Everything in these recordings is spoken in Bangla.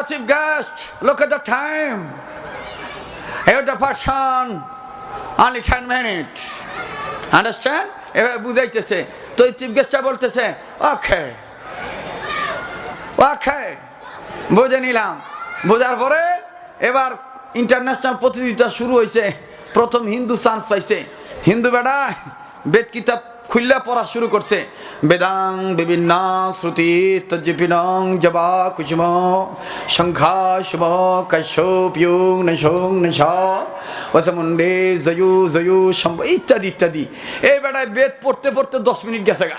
chief guest, look at the time. Here's the person, only 10 minutes. Understand? এবার বুঝাইতেছে তো চিফ গেস্টটা বলতেছে ওকে ওকে বুঝে নিলাম। বোঝার পরে এবার ইন্টারন্যাশনাল প্রতিযোগিতা শুরু হয়েছে। প্রথম হিন্দু চান্স পাইছে। হিন্দু বেটা বেদ কিতাব খুললা পড়া শুরু করছে। বেদাং বিভিন্ন শ্রুতি তজ্জিপিনং জবা কুসুম সংঘা শুভ কাশ্যপ্যুং নশং নশ ওসমুন্ডে জয়ু জয়ু ইত্যাদি ইত্যাদি। এই বেটায় বেদ পড়তে পড়তে 10 মিনিট গেছে গা।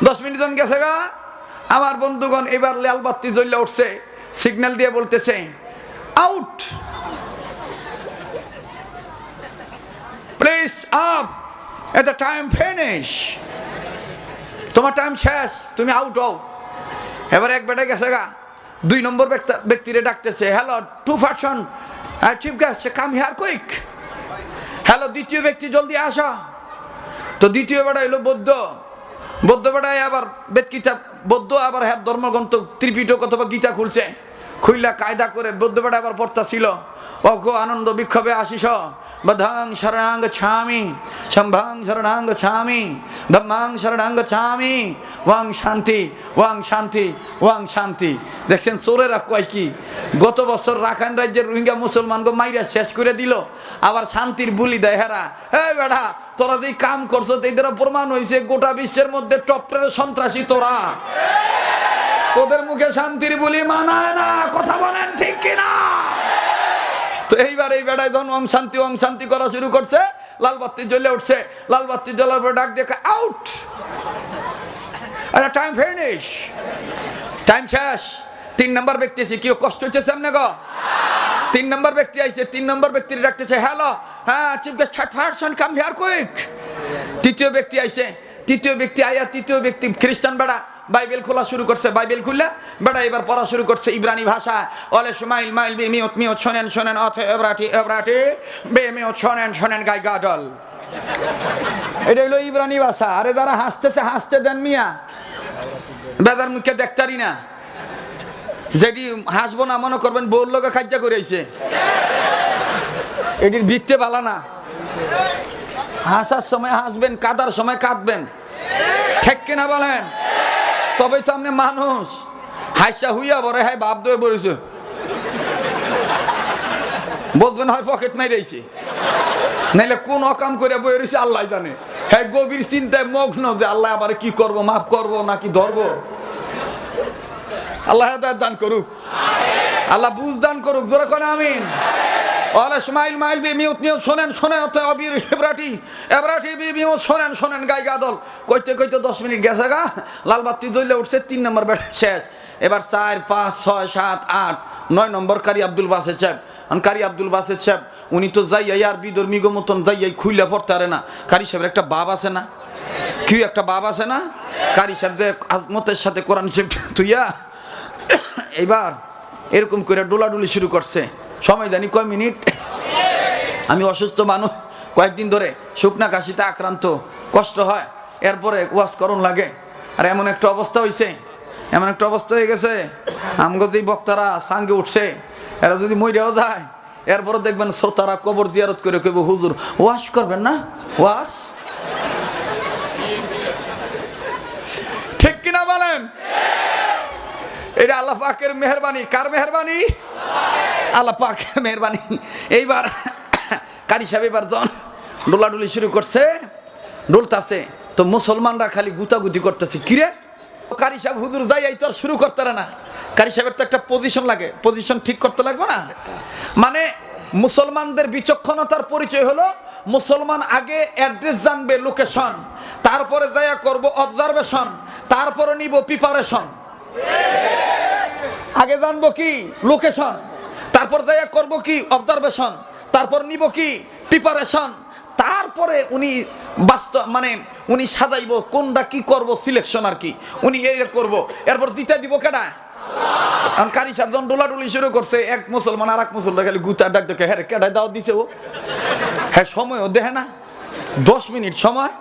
10 মিনিট জন গেছে গা। আমার বন্ধুগণ এবার লাল বাতি জ্বলে উঠছে, সিগন্যাল দিয়ে বলতেছে out, please up, at the time finish, তোমার টাইম শেষ, তুমি আউট হও। এবার এক বেটা গেছে গা। 2 নম্বর ব্যক্তিরে ডাকতেছে, hello two person chief guest come here quick. Hello দ্বিতীয় ব্যক্তি জলদি আসো। তো দ্বিতীয় বেটা এলো বৌদ্ধ। বৌদ্ধ বেটায় আবার বেদ কিতাব, বৌদ্ধ আবার হ্যাঁ ধর্মগ্রন্থ ত্রিপিটক অথবা গীতা খুলছে। খুইলা কায়দা করে বৌদ্ধ বেটা আবার পড়তা ছিল অঘো আনন্দ বিক্ষোভে আসিস বধাং শরণাঙ্গ ছামি সম্ভাং শরণাঙ্গ ছামি ধম্মাং শরণাঙ্গ ছামি ওয়াং শান্তি ওয়াং শান্তি ওয়াং শান্তি। দেখছেন চোরেরা কয় কি, গত বছর রাখাইন রাজ্যের রোহিঙ্গা মুসলমানকে মাইরা শেষ করে দিল, আবার শান্তির বুলি দেয় হেরা। হ্যাঁ বেড়া, তোরা যে কাম করছো এই দ্বারা প্রমাণ হয়েছে গোটা বিশ্বের মধ্যে টপের সন্ত্রাসী তোরা। তোদের মুখে শান্তির বুলি মানায় না, কথা বলেন ঠিক কিনা? তো এইবার এই বেড়ায় যখন ওং শান্তি করা শুরু করছে, লাল বাতি জ্বলে উঠছে। লাল বাতি জ্বলার পর ডাক দেখে আউট, আচ্ছা টাইম ফিনিশ, টাইম শেষ। 3 নম্বর ব্যক্তি আছে, কেউ কষ্ট হচ্ছে সামনে গো? 3 নম্বর ব্যক্তি আইছে। 3 নম্বর ব্যক্তির ডাকতেছে, হ্যালো হ্যাঁ chief guest person come here quick. তৃতীয় ব্যক্তি আইছে। তৃতীয় ব্যক্তি আয়া, তৃতীয় ব্যক্তি খ্রিস্টান বেড়া বাইবেল খোলা শুরু করছে। বাইবেল খুললে বেটা এবার পড়া শুরু করছে ইব্রানি ভাষা। অলে সুমাইল মাইল বি মিউট মিউট শোনেন শোনেন অথে এব্রাটি এব্রাটি বে মিউট শোনেন শোনেন গাই গাডল। এটা হলো ইব্রানি ভাষা। আরে যারা হাসতেছে হাসতে দেন মিয়া, বেদার মুখে দেখতারি না। যেটি হাসবো না মনে করবেন বউর লোকে খাজ্জা করে আইছে, এটির ভিত্তে বালা না। হাসার সময় হাসবেন, কাদার সময় কাঁদবেন, ঠিক কিনা বলেন? তবে তো আপনি মানুষ হাসা হুইয়া বড় হ্যাঁ বাপ দয়ে বলেছে, বলবেন হয় পকেট মাইরেছে, নাইলে কোন অকাম করে বয়ে রয়েছে আল্লাহ জানে। হ্যাঁ গভীর চিন্তায় মগ্ন যে আল্লাহ আবার কি করব, মাফ করব নাকি ধরবো। আল্লাহ হেদায়েত দান করুক, আল্লাহ বুঝ দান করুক, জোরে করে আমিন। ওয়ালা ইসমাইল মাইল বি মিউট মিউট শোনেন শোনেন অথ অবির এব্রাটি এব্রাটি বি মিউট শোনেন শোনেন গাই গাদল। কইতে কইতে 10 মিনিট গেছে গা। লাল বাতি জ্বলে উঠছে। 3 নম্বর বেটা শেষ। এবার 4 5 6 7 8 9 নম্বর কারি আব্দুল বাসেদ সাহেব। কারি আব্দুল বাসেদ সাহেব উনি তো যাইয়াই আর বিধর্মীগ মতন যাইয়াই খুইলা পড়তে পারে না। কারি সাহেবের একটা বাপ আছে না, কি একটা বাপ আছে না? কারি সাহেব যে আজমতের সাথে কোরআন শরীফ তুইয়া এইবার এরকম করে ডোলাডুলি শুরু করছে। সময় জানি কয় মিনিট? আমি অসুস্থ মানুষ, কয়েকদিন ধরে শুকনা কাশিতে আক্রান্ত, কষ্ট হয়, এরপরে ওয়াজ করণ লাগে। আর এমন একটা অবস্থা হয়েছে, এমন একটা অবস্থা হয়ে গেছে, আমগো যে বক্তারা সাঙ্গে উঠছে এরা যদি মইরাও যায়, এরপরে দেখবেন শ্রোতারা কবর জিয়ারত করে কইব হুজুর ওয়াজ করবেন না, ওয়াজ। ঠিক কিনা বলেন? এটা আল্লাহ পাকের মেহেরবানি। কার মেহেরবানি? আল্লাহ পাকের মেহেরবানি। এইবার কারি সাহেব এবার জন ডোলাডুলি শুরু করছে, ডোলতাছে। তো মুসলমানরা খালি গুতাগুতি করতেছে, কিরে কারি সাহেব হুজুর যাই এই তো আর শুরু করতে না। কারি সাহেবের তো একটা পজিশন লাগে, পজিশন ঠিক করতে লাগবে না? মানে মুসলমানদের বিচক্ষণতার পরিচয় হলো মুসলমান আগে অ্যাড্রেস জানবে, লোকেশন, তারপরে যাইয়া করব অবজারভেশন, তারপরে নিব প্রিপারেশন। আগে জানবো কি লোকেশন, তারপর যাইয়া করব কি অবজারভেশন, তারপর নিব কি প্রিপারেশন, তারপরে উনি বাস্তব মানে উনি সাজাইব কোনটা কি করব সিলেকশন আর কি, উনি এই করব, এরপর জিতা দিব কেডা? কারি সাহেব যখন ডোলাডুলি শুরু করছে, এক মুসলমান আর এক মুসলমান খালি গুতা ডাক দেখে, হ্যাঁ কেডা দাওয়াত দিছে ও? হ্যাঁ সময়ও দেখে না, 10 মিনিট সময়,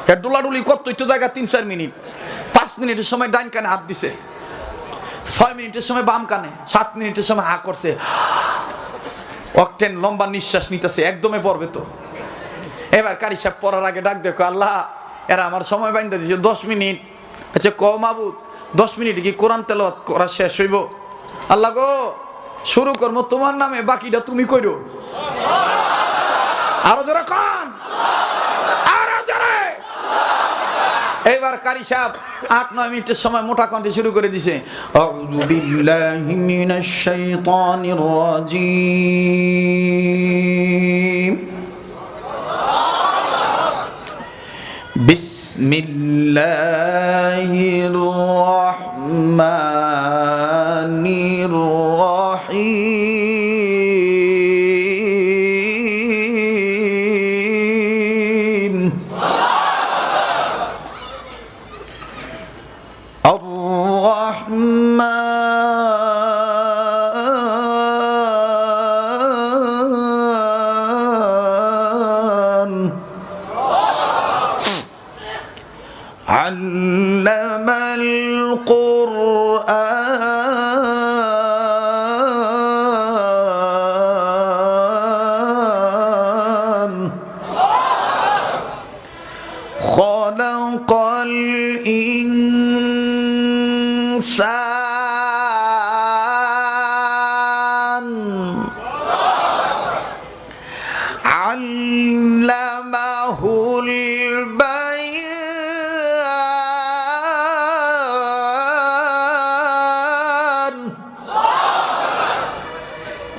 হ্যাঁ ডোলাডুলি করতো একটু জায়গা 3-4 মিনিট, 5 মিনিটের সময় ডাইন কানে হাত দিছে। 6 মিনিটের সময় বাম কানে, 7 মিনিটের সময় হা করছে, অকটেন লম্বা নিঃশ্বাস নিতেছে, একদমে পড়বে তো। এবার কারি সাহেব পড়ার আগে ডাক দেখো, আল্লাহ এরা আমার সময় বাইন্ধা দিয়েছে 10 মিনিট। আচ্ছা ক মাবুদ 10 মিনিট কি কোরআন তেলাওয়াত করা শেষ হইব? আল্লাহ গো শুরু করবো তোমার নামে, বাকিটা তুমি কইরো। আরো জোরে কান, আরো জোরে। এইবার কারি সাহেব 8-9 মিনিটের সময় মোটা কণ্ঠে শুরু করে দিছে, আউযু বিল্লাহি মিনাশ শাইতানির রাজিম, বিসমিল্লাহির রহমানির রহিম, আর রহমান আল্লামাল কুরআন খালাকাল ইনসান আল্লামাহুল বায়ান।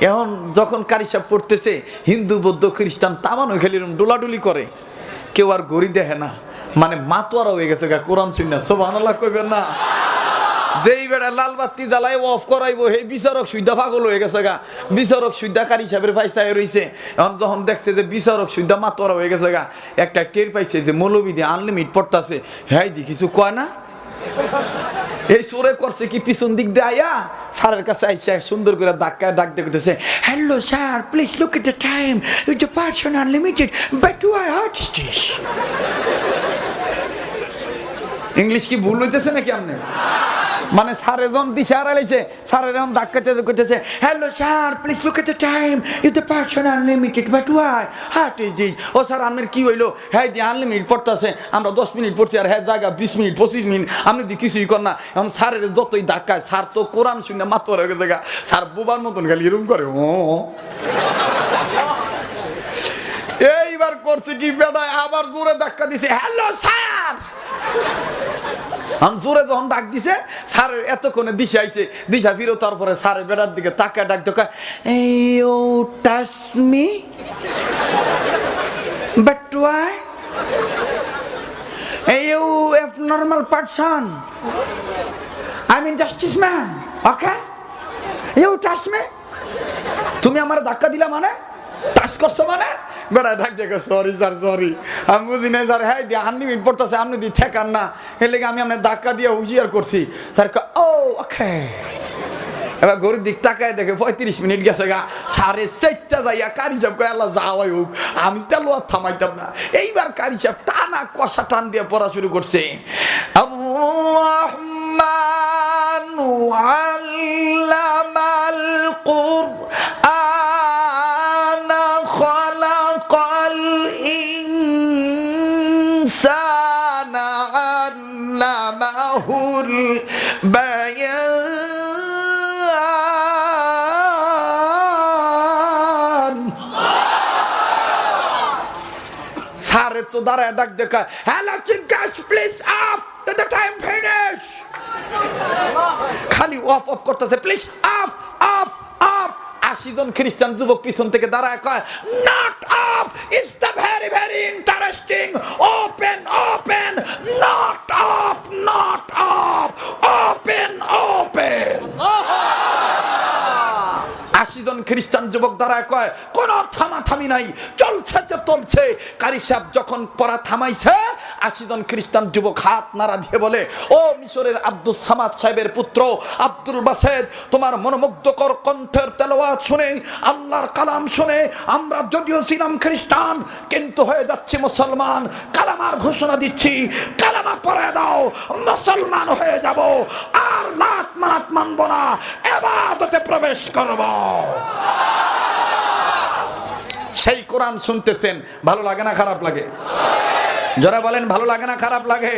এখন যখন কারি সাহেব পড়তেছে, হিন্দু বৌদ্ধ খ্রিস্টান তামানো খেলি ডোলাডুলি করে, কেউ আর গড়ি দেখে না, মানে মাতোয়ারা হয়ে গেছে কোরআন শুনে। সুবহানাল্লাহ কইবেন না? যেই বেড়া লাল বাতি জ্বালাই অফ করাইবো, হে বিচারক সুইদা পাগল হয়ে গেছে গা। বিচারক সুইদা কারি সাহেবের পয়সায় রয়েছে। এখন যখন দেখছে যে বিচারক সুইদা মাতোয়ারা হয়ে গেছে গা, একটা টের পাইছে যে মৌলবী দিয়ে আনলিমিট পড়তাছে, হ্যাঁ জি কিছু কয় না। এই সোরে করছে কি, পিছন দিক দিয়ে আয়া স্যারের কাছে আইসা সুন্দর করে ধাক্কায় ডাক দিয়ে করতেছে, hello sir please look at the time, it's the person unlimited but two I artist. English কি ভুল হইতেছে নাকি আপনি? মানে স্যার যখন দিশা হারাইছে, স্যারের এরকম ধাক্কাতে করতেছে, hello sir please look at the time, it's the person unlimited but why hurt is this. ও স্যার আপনার কি হইলো? হ্যাঁ দি আনলিমিটেড পড়তেছে, আমরা 10 মিনিট পড়ছি, আর হ্যাঁ জায়গা 20 মিনিট 25 মিনিট, আপনি দি কিছুই কর না। এখন স্যারের যতই ধাক্কায়, স্যার তো কোরআন শুনে মাত্র হয়ে গেছে, স্যার বোবার মতন খালি এরকম করে। ও এইবার করছে কি বেটায়, আবার জোরে ধাক্কা দিছে, হ্যালো স্যার। জোরে যখন ডাক দিছে, স্যারের এতক্ষণে দিশা আইছে, দিশা ফিরো, তারপরে স্যারের বেটার দিকে তাকা ডাক দোকা, you touch me but why, you abnormal person, I mean justice man, okay, you touch me, তুমি আমার ধাক্কা দিলা মানে, টাচ করছো মানে। বেড়া ডাক দেখো, সরি স্যার সরি, আমি বুঝি না স্যার, হ্যাঁ দিয়ে আনলিমিট পড়তেছে, আপনি দিয়ে ঠেকান না, এর লেগে আমি আপনার ধাক্কা দিয়ে হুঁশিয়ার করছি। স্যার ও ওকে। এবার ঘড়ির দিক তাকায় দেখে 35 মিনিট গেছে গা, সাড়ে 4টা যাইয়া কারি সাহেব কয় আল্লাহ যাওয়াই হোক, আমি তেল আর থামাইতাম না। এইবার কারি সাহেব টানা কষা টান দিয়ে পড়া শুরু করছে, আর-রহমানু আল্লামাল কুরআনা খালাকাল ইনসানা আল্লামাহুল বায়ান। স্যারে তো দাঁড়ায় ডাক দেখা, হ্যালো চিঙ্কাস please up, the time finish. খালি অফ অফ করতেছে, প্লিজ আপ আপ আপ। 80 জন খ্রিস্টান যুবক পিছন থেকে দাঁড়ায় কয়, not up, it's the very very interesting, open open, not up not up, open open. 80 জন খ্রিস্টান যুবক দাঁড়ায় কয় কোনো থামাথামি নাই, চলছে যে চলছে। কারি সাহেব যখন পড়া থামাইছে 80 জন খ্রিস্টান যুবক হাত নাড়া দিয়ে বলে, ও মিশরের আব্দুল সামাদ সাহেবের পুত্র আব্দুল বাসেদ, তোমার মনোমুগ্ধকর কণ্ঠের তেলাওয়াত শুনে, আল্লাহর কালাম শুনে আমরা যদিও ছিলাম খ্রিস্টান কিন্তু হয়ে যাচ্ছি মুসলমান। কালামার ঘোষণা দিচ্ছি, কালামা পড়ে দাও, মুসলমান হয়ে যাব, আর লাত মানাত মানব না, ইবাদতে প্রবেশ করব। সেই কোরআন শুনতেছেন, ভালো লাগে না খারাপ লাগে? যারা বলেন ভালো লাগে না খারাপ লাগে?